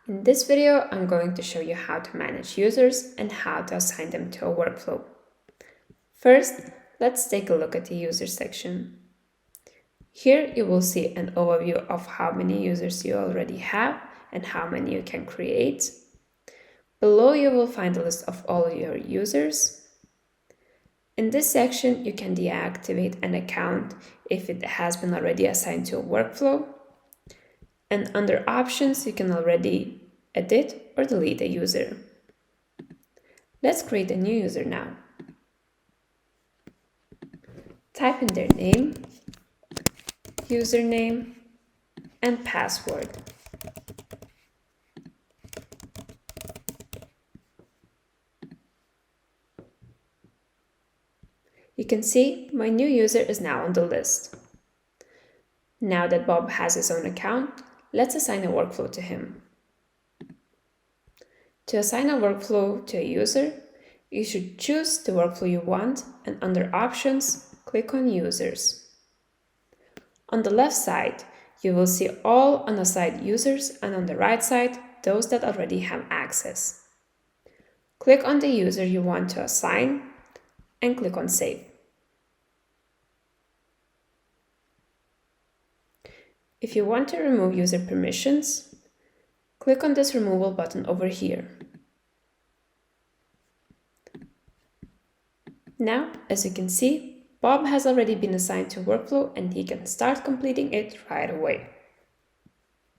In this video, I'm going to show you how to manage users and how to assign them to a workflow. First, let's take a look at the user section. Here you will see an overview of how many users you already have and how many you can create. Below you will find a list of all your users. In this section, you can deactivate an account if it has been already assigned to a workflow. And under options, you can already edit or delete a user. Let's create a new user now. Type in their name, username, and password. You can see my new user is now on the list. Now that Bob has his own account, let's assign a workflow to him. To assign a workflow to a user, you should choose the workflow you want and under Options, click on Users. On the left side, you will see all unassigned users and on the right side, those that already have access. Click on the user you want to assign and click on Save. If you want to remove user permissions, click on this removal button over here. Now, as you can see, Bob has already been assigned to workflow and he can start completing it right away.